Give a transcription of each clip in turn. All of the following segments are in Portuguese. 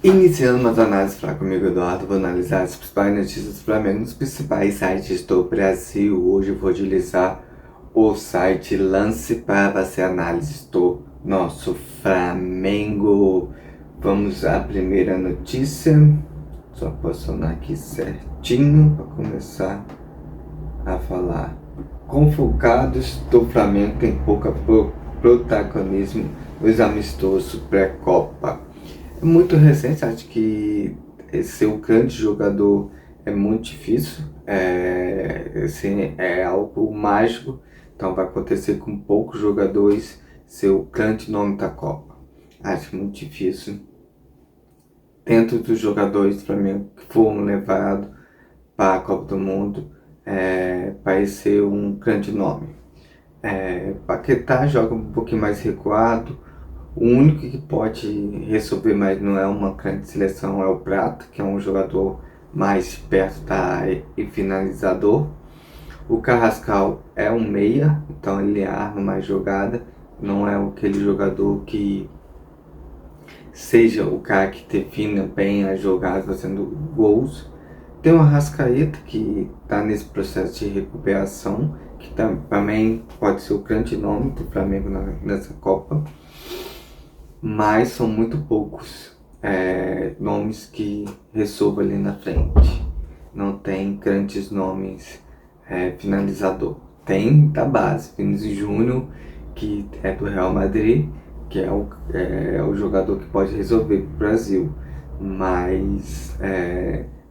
Iniciando umas análises para comigo, Eduardo, vou analisar as principais notícias do Flamengo nos principais sites do Brasil. Hoje eu vou utilizar o site Lance para fazer análise do nosso Flamengo. Vamos à primeira notícia. Só posicionar aqui certinho para começar a falar. Convocados do Flamengo tem pouca protagonismo nos amistosos pré-Copa. É muito recente, acho que ser um grande jogador é muito difícil, assim, é algo mágico, então vai acontecer com poucos jogadores ser o grande nome da Copa. Acho muito difícil. Dentro dos jogadores do Flamengo que foram levados para a Copa do Mundo, vai ser um grande nome. Paquetá joga um pouquinho mais recuado. O único que pode resolver, mas não é uma grande seleção, é o Prata, que é um jogador mais perto da área e finalizador. O Carrascal é um meia, então ele arma mais jogada, não é aquele jogador que seja o cara que defina bem as jogadas fazendo gols. Tem o Arrascaeta, que está nesse processo de recuperação, que também pode ser o grande nome do Flamengo nessa Copa, mas são muito poucos nomes que resolvam ali na frente. Não tem grandes nomes finalizador. Tem da base, Vinícius Júnior, que é do Real Madrid, que é o jogador que pode resolver para o Brasil, mas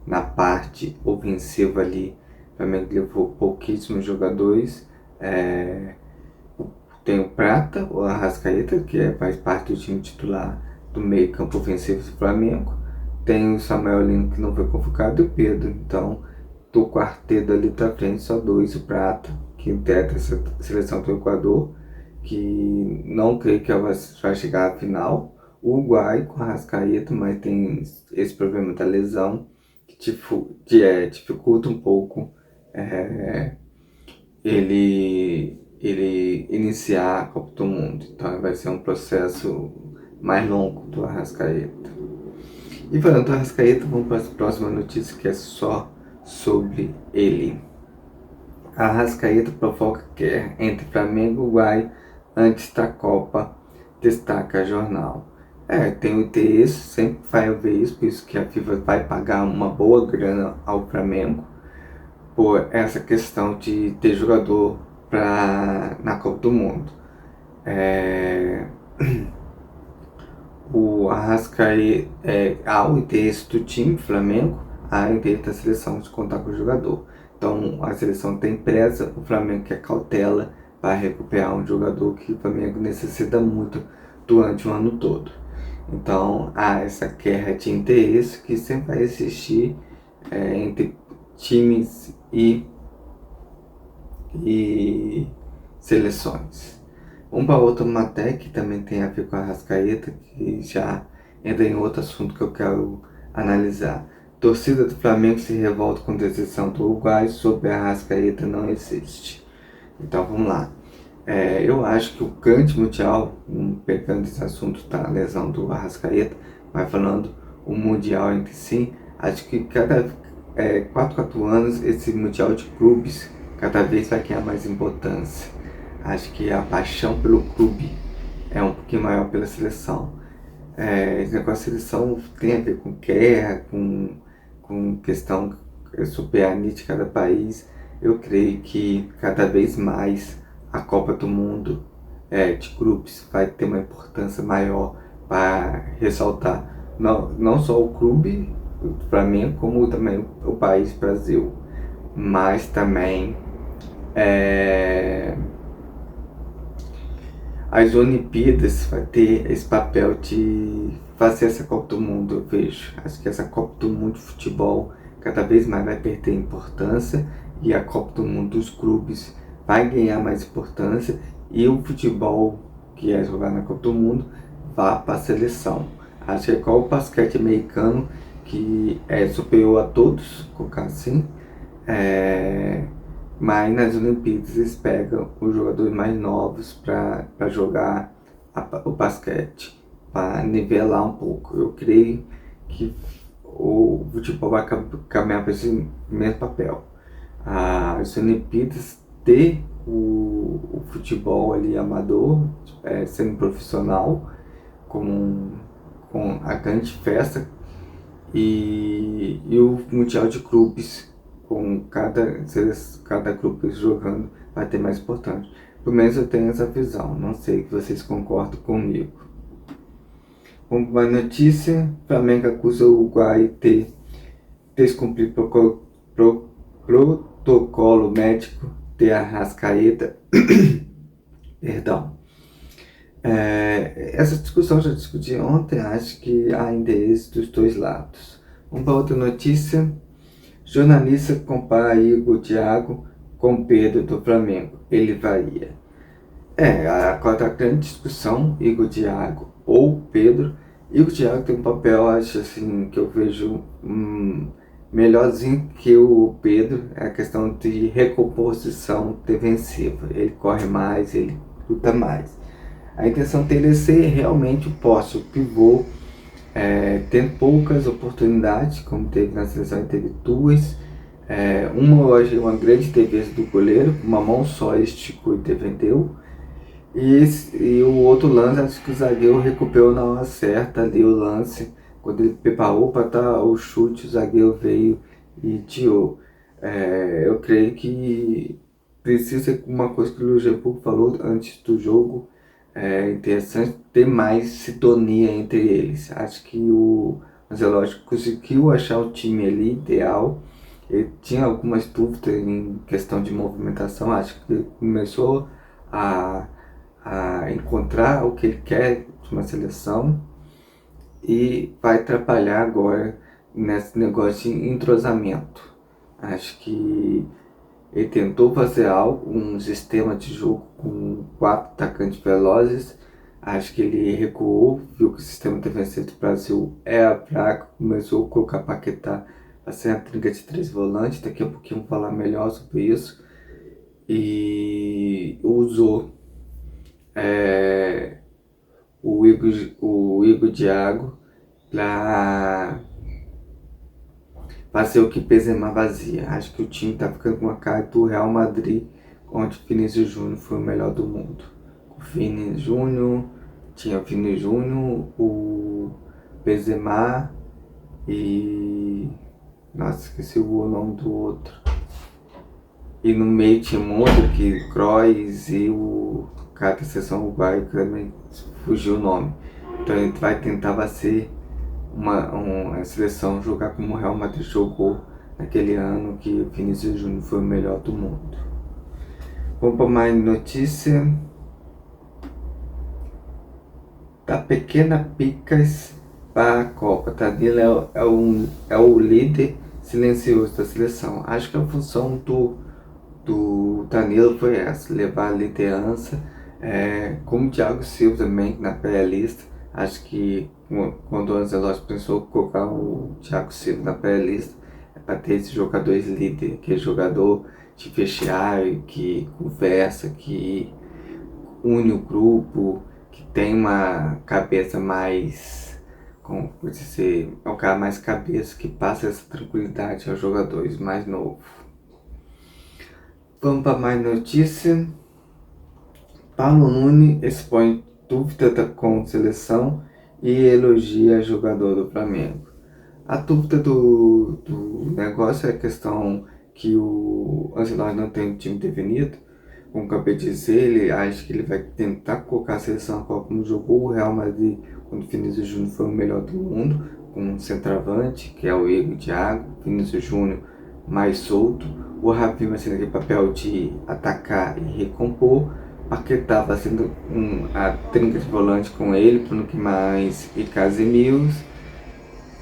na parte ofensiva ali, o Flamengo levou pouquíssimos jogadores. Tem o Prata, o Arrascaeta, que faz parte do time titular do meio campo ofensivo do Flamengo. Tem o Samuel Lino, que não foi convocado, e o Pedro. Então, do quarteto ali pra frente, só dois: o Prata, que integra essa seleção do Equador, que não creio que ela vai chegar à final. O Uruguai com o Arrascaeta, mas tem esse problema da lesão, que dificulta um pouco ele iniciar a Copa do Mundo. Então vai ser um processo mais longo do Arrascaeta. E falando do Arrascaeta, vamos para a próxima notícia, que é só sobre ele. A Arrascaeta provoca guerra entre Flamengo e Uruguai antes da Copa, destaca jornal. Tem o interesse, sempre vai haver isso, por isso que a FIFA vai pagar uma boa grana ao Flamengo por essa questão de ter jogador na Copa do Mundo. O Arrascaeta, há o interesse do time Flamengo, há o interesse da seleção de contar com o jogador. Então a seleção tem pressa, o Flamengo quer cautela para recuperar um jogador que o Flamengo necessita muito durante o ano todo. Então há essa guerra de interesse que sempre vai existir entre times e seleções. Vamos para outra matéria que também tem a ver com a Arrascaeta, que já entra em outro assunto que eu quero analisar. Torcida do Flamengo se revolta com a decisão do Uruguai sobre a Arrascaeta não existe. Então vamos lá. Eu acho que o grande mundial, pegando esse assunto da lesão do Arrascaeta, vai falando o mundial entre si, acho que cada 4 anos esse mundial de clubes cada vez vai ganhar mais importância. Acho que a paixão pelo clube é um pouquinho maior pela seleção. Esse negócio de seleção tem a ver com guerra, com questão soberania de cada país. Eu creio que cada vez mais a Copa do Mundo de grupos vai ter uma importância maior para ressaltar não só o clube do Flamengo, como também o país Brasil, mas também as Olimpíadas vai ter esse papel de fazer essa Copa do Mundo, eu vejo. Acho que essa Copa do Mundo de futebol cada vez mais vai perder importância e a Copa do Mundo dos clubes vai ganhar mais importância e o futebol que é jogar na Copa do Mundo vai para a seleção. Acho que é igual o basquete americano, que é superior a todos, colocar assim. Mas nas Olimpíadas eles pegam os jogadores mais novos para jogar o basquete, para nivelar um pouco. Eu creio que o futebol vai caminhar para esse mesmo papel. As Olimpíadas ter o futebol ali amador, sendo profissional, com, com a grande festa, e o Mundial de Clubes, com cada grupo jogando, vai ter mais importante. Pelo menos eu tenho essa visão, não sei se vocês concordam comigo. Uma notícia: Flamengo acusa o Uruguai de descumprir protocolo médico de Arrascaeta. Perdão. Essa discussão já discuti ontem, acho que há interesse dos dois lados. Vamos para outra notícia. Jornalista compara Igor Thiago com Pedro do Flamengo. Ele varia. Agora a grande discussão, Igor Thiago ou Pedro. Igor Thiago tem um papel, acho assim, que eu vejo melhorzinho que o Pedro, é a questão de recomposição defensiva. Ele corre mais, ele luta mais. A intenção dele é ser realmente o poste, o pivô, tendo poucas oportunidades, como teve na seleção, ele teve duas. Uma hoje uma grande defesa do goleiro, uma mão só esticou e defendeu. E o outro lance, acho que o zagueiro recuperou na hora certa ali o lance. Quando ele preparou para dar o chute, o zagueiro veio e tirou. Eu creio que precisa ser uma coisa que o Luxemburgo falou antes do jogo. É interessante ter mais sintonia entre eles. Acho que o Ancelotti conseguiu achar o time ali ideal. Ele tinha algumas dúvidas em questão de movimentação. Acho que ele começou a encontrar o que ele quer de uma seleção e vai trabalhar agora nesse negócio de entrosamento. Acho que ele tentou fazer algo, um sistema de jogo com 4 atacantes velozes. Acho que ele recuou, viu que o sistema defensivo do Brasil era fraco, começou a colocar Paquetá para ser a trinca de 3 volantes. Daqui a pouquinho vou falar melhor sobre isso. E usou o Igor Thiago para fazer o que Benzema vazia. Acho que o time tá ficando com a cara do Real Madrid, onde o Vinícius Júnior foi o melhor do mundo. O Vini Júnior, tinha o Vini Júnior, o Benzema e... Nossa, esqueci o nome do outro. E no meio tinha um outro que Kroos e o cara da seleção uruguaia, que também fugiu o nome. Então a gente vai tentar fazer uma seleção jogar como o Real Madrid jogou naquele ano que o Vinícius Júnior foi o melhor do mundo. Vamos para mais notícia. Da pequena Picas para a Copa. Danilo é o líder silencioso da seleção. Acho que a função do Danilo foi essa, levar a liderança, como o Thiago Silva também na pré-lista. Acho que quando o Ancelotti pensou em colocar o Thiago Silva na pré-lista, é para ter esse jogador líder, aquele jogador de vestiário, que conversa, que une o grupo, que tem uma cabeça mais, como pode dizer, é um cara mais cabeça, que passa essa tranquilidade aos jogadores mais novos. Vamos para mais notícia. Paulo Nunes expõe dúvida com seleção e elogia jogador do Flamengo. A dúvida do negócio é a questão que o Ancelotti não tem um time definido. Como acabei de dizer, ele acha que ele vai tentar colocar a seleção como jogou o Real Madrid quando o Vinícius Júnior foi o melhor do mundo, com um centroavante, que é o Igor Thiago, Vinícius Júnior mais solto, o Rafinha sendo aquele papel de atacar e recompor, Paquetá fazendo a trinca de volante com ele, Bruno Guimarães e Casemiro,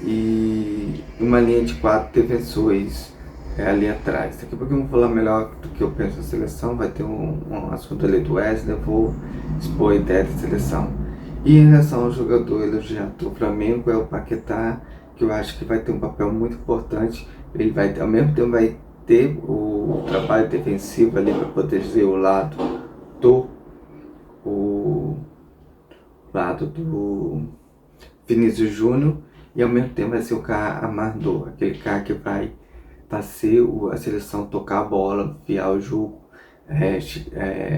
e uma linha de 4 defensores ali atrás. Daqui a pouco eu vou falar melhor do que eu penso da seleção, vai ter um assunto ali do Wesley, eu vou expor a ideia da seleção. E em relação ao jogador elogiado do Flamengo, é o Paquetá, que eu acho que vai ter um papel muito importante. Ele vai, ao mesmo tempo, vai ter o trabalho defensivo ali para proteger o lado do Vinícius Júnior, e ao mesmo tempo vai ser o cara amador, aquele cara que vai fazer a seleção tocar a bola, virar o jogo,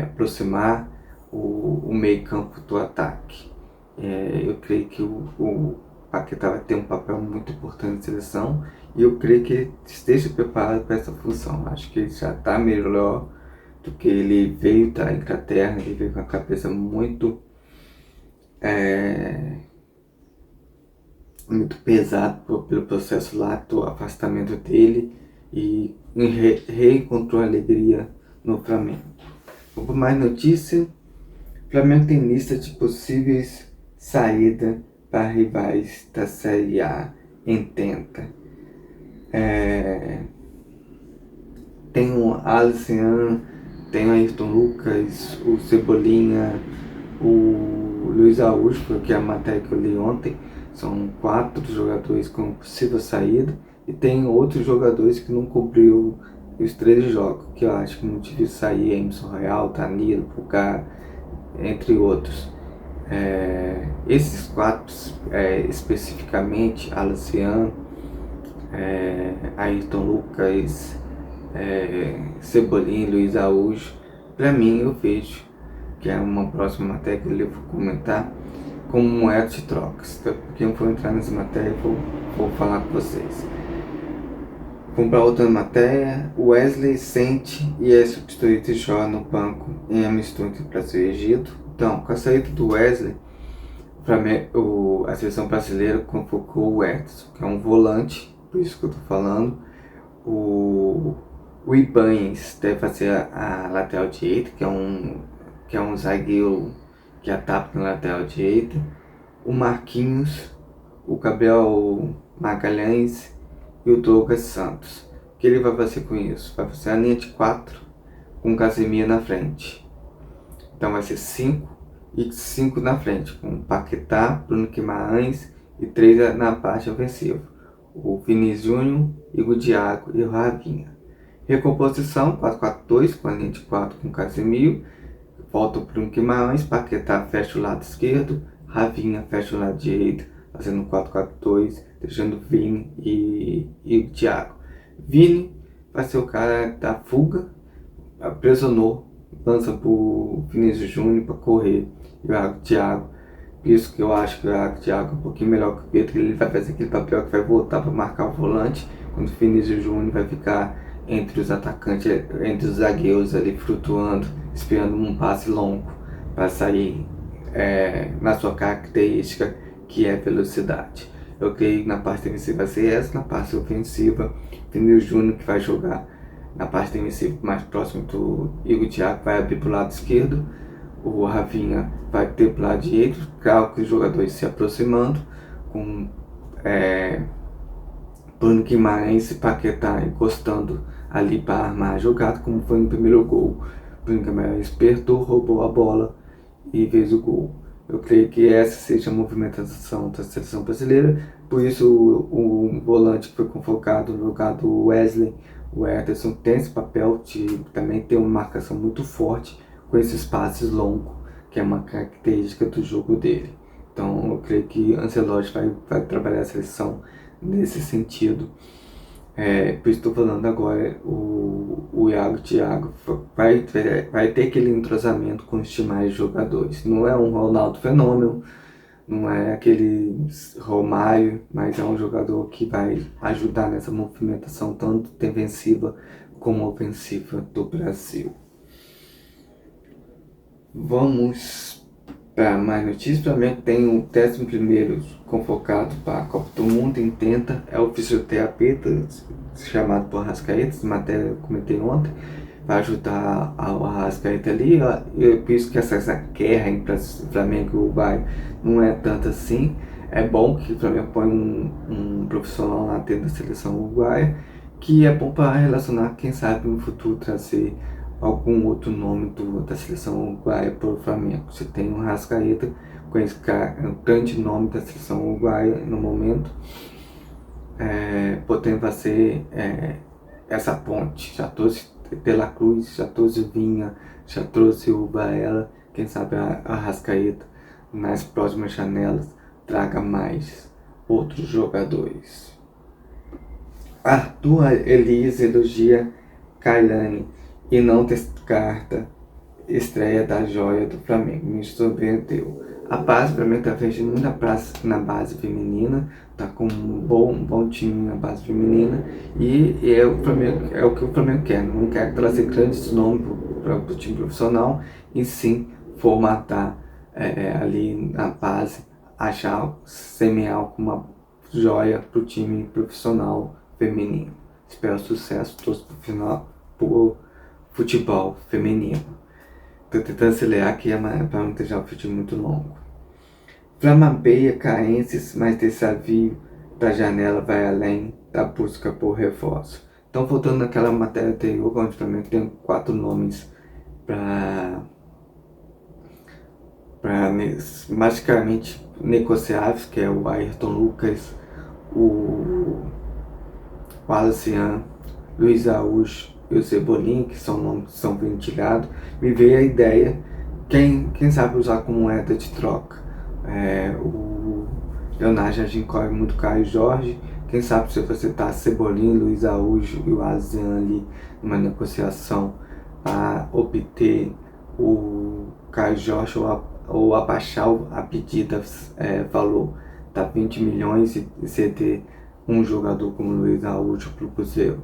aproximar o meio campo do ataque. Eu creio que o Paquetá vai ter um papel muito importante na seleção e eu creio que ele esteja preparado para essa função. Acho que ele já está melhor do que ele veio da Inglaterra, ele veio com a cabeça muito muito pesado pelo processo lá, do afastamento dele e reencontrou alegria no Flamengo. Por mais notícia, o Flamengo tem lista de possíveis saídas para rivais da Série A em tenta. Tem o Alisson, tem o Ayrton Lucas, o Cebolinha, o Luiz Araújo, que é a matéria que eu li ontem. São 4 jogadores com possível saída e tem outros jogadores que não cobriu os 13 jogos, que eu acho que não tive sair, Emerson Royal, Danilo, Pulgar, entre outros. Esses 4 especificamente, Alisson, Ayrton Lucas, Cebolinha, Luiz Araújo, para mim eu vejo que é uma próxima matéria que eu vou comentar como moeda de trocas. Então, porque eu vou entrar nessa matéria e vou falar com vocês. Vamos para outra matéria. Wesley sente e é substituído de Jó no banco em amistoso entre Brasil e Egito. Então, com a saída do Wesley, a seleção brasileira convocou o Edson, que é um volante, por isso que eu estou falando. O Ibañez deve fazer a lateral direita, que é um zagueiro que ataca na lateral direita. O Marquinhos, o Gabriel Magalhães e o Douglas Santos. O que ele vai fazer com isso? Vai fazer a linha de 4 com o Casemiro na frente. Então vai ser 5 e 5 na frente, com o Paquetá, Bruno Guimarães e 3 na parte ofensiva. O Vinícius Júnior, o Thiago e o Rafinha. Recomposição 4-4-2 com a linha de 4 com o Casemiro. Volta o Bruno Guimarães, Paquetá fecha o lado esquerdo, Rafinha fecha o lado direito, fazendo 4-4-2, deixando o Vini e o Thiago. Vini vai ser o cara da fuga, aprisionou, lança pro Vinícius Júnior para correr, e o Thiago. Por isso que eu acho que o Thiago é um pouquinho melhor que o Pedro, ele vai fazer aquele papel que vai voltar para marcar o volante, quando o Vinícius Júnior vai ficar entre os atacantes, entre os zagueiros ali flutuando, esperando um passe longo para sair na sua característica, que é velocidade. Eu creio que na parte defensiva vai ser essa, na parte ofensiva, Vinícius Júnior que vai jogar na parte defensiva mais próximo do Igor Thiago, vai abrir para o lado esquerdo, o Rafinha vai ter para o lado direito, claro que os jogadores se aproximando, com Bruno Guimarães e Paquetá encostando ali para armar a jogada, como foi no primeiro gol. Bruno Guimarães apertou, roubou a bola e fez o gol. Eu creio que essa seja a movimentação da seleção brasileira, por isso o volante que foi convocado no lugar do Wesley, o Ederson, tem esse papel de também ter uma marcação muito forte com esses passes longos, que é uma característica do jogo dele. Então eu creio que Ancelotti vai trabalhar a seleção nesse sentido. Por isso estou falando agora, o Thiago vai ter aquele entrosamento com os demais jogadores. Não é um Ronaldo fenômeno, não é aquele Romário, mas é um jogador que vai ajudar nessa movimentação tanto defensiva como ofensiva do Brasil. Vamos para mais notícias. O Flamengo tem o 11º convocado para a Copa do Mundo em tenta, é o fisioterapeuta chamado por Arrascaeta, essa matéria eu comentei ontem, vai ajudar o Arrascaeta ali. Eu penso que essa guerra entre Flamengo e Uruguai não é tanto assim. É bom que o Flamengo põe um profissional lá dentro da seleção uruguaia, que é bom para relacionar, quem sabe no futuro trazer algum outro nome da seleção uruguaia para o Flamengo. Você tem o Arrascaeta, com esse cara, é um grande nome da seleção uruguaia no momento, podendo fazer essa ponte. Já trouxe De La Cruz, já trouxe o Vinha, já trouxe o Baela, quem sabe a Arrascaeta nas próximas janelas traga mais outros jogadores. Arthur Elias elogia Kailane e não descarta estreia da joia do Flamengo. Me surpreendeu. A base, para mim, está fazendo muita praça na base feminina, tá com um bom time na base feminina e o Flamengo, é o que o Flamengo quer. Não quer trazer grandes nomes para o time profissional, e sim formatar ali na base, achar, semear uma joia para o time profissional feminino. Espero sucesso todos pro futebol feminino. Tô tentando acelerar aqui para não deixar o vídeo muito longo. Flamambeia carências, mas desafio da janela vai além da busca por reforço. Então, voltando naquela matéria anterior, onde também tem 4 nomes para basicamente negociáveis, que é o Ayrton Lucas, o Wallace, Luiz Araújo e o Cebolinha, que são nomes que são ventilados. Me veio a ideia, quem sabe usar como moeda de troca. O Leonardo Jardim corre muito Caio Jorge. Quem sabe se você tá Cebolinha, Luiz Araújo e o Azian ali numa negociação para obter o Caio Jorge ou abaixar a pedida, valor tá 20 milhões e ceder um jogador como Luiz Araújo para o Cruzeiro.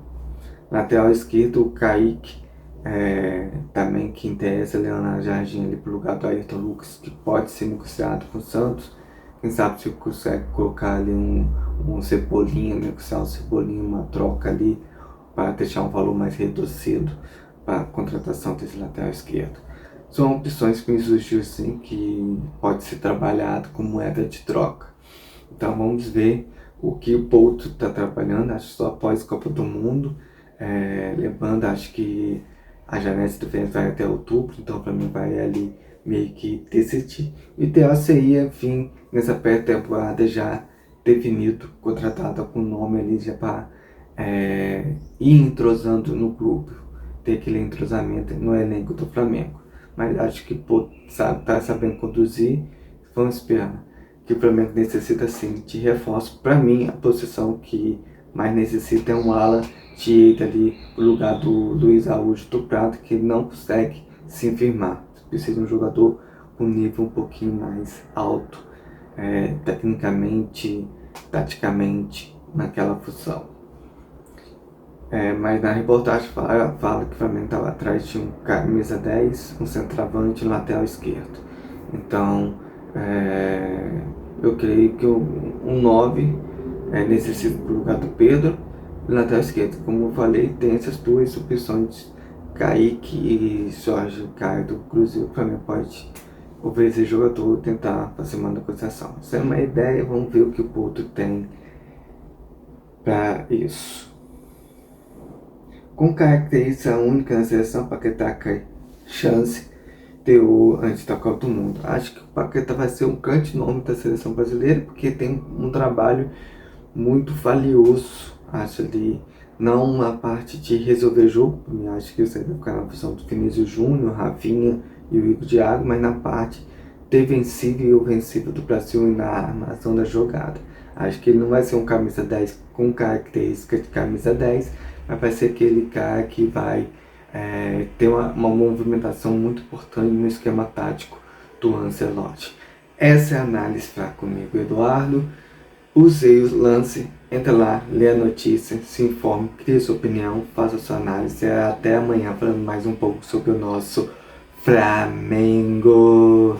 Lateral esquerdo, o Kaique, também que interessa Leonardo Jardim ali para o lugar do Ayrton Lucas, que pode ser negociado com o Santos. Quem sabe se consegue colocar ali um Cebolinha, negociar um Cebolinha, uma troca ali, para deixar um valor mais reduzido para a contratação desse lateral esquerdo. São opções que me surgiu assim, que pode ser trabalhado com moeda de troca. Então vamos ver o que o Porto está trabalhando, acho que só após Copa do Mundo. Lembrando, acho que a janela de transferência vai até outubro, então para mim vai ali meio que decidir. O ideal seria, enfim, nessa pré-temporada já definido, contratada com o nome ali já para ir entrosando no grupo, ter aquele entrosamento no elenco do Flamengo. Mas acho que tá sabendo conduzir, vamos esperar. Que o Flamengo necessita sim de reforço. Para mim, a posição que mais necessita é um ala direito ali no lugar do Luiz Araújo do Prado, que não consegue se firmar. Precisa de um jogador com nível um pouquinho mais alto, tecnicamente, taticamente, naquela função. Mas na reportagem fala que o Flamengo estava atrás de um camisa 10, um centroavante e um lateral esquerdo. Então, eu creio que um 9 necessita do lugar do Pedro e lateral esquerdo. Como eu falei, tem essas duas opções, Kaique e Jorge Caio do Cruzeiro. O Flamengo pode oferecer jogador, tentar fazer uma negociação. Isso é uma ideia, vamos ver o que o Porto tem para isso. Com característica única na seleção, Paquetá cai chance teor antes da Copa do Mundo. Acho que o Paquetá vai ser um grande nome da seleção brasileira, porque tem um trabalho muito valioso, acho ali, não a parte de resolver jogo, acho que isso aí vai ficar na função do Vinícius Júnior, Rafinha e o Igor Thiago, mas na parte defensiva e ofensiva do Brasil e na armação da jogada. Acho que ele não vai ser um camisa 10 com característica de camisa 10, mas vai ser aquele cara que vai ter uma movimentação muito importante no esquema tático do Ancelotti. Essa é a análise para comigo, Eduardo. Usei o lance, entra lá, lê a notícia, se informe, crie sua opinião, faça sua análise. Até amanhã falando mais um pouco sobre o nosso Flamengo.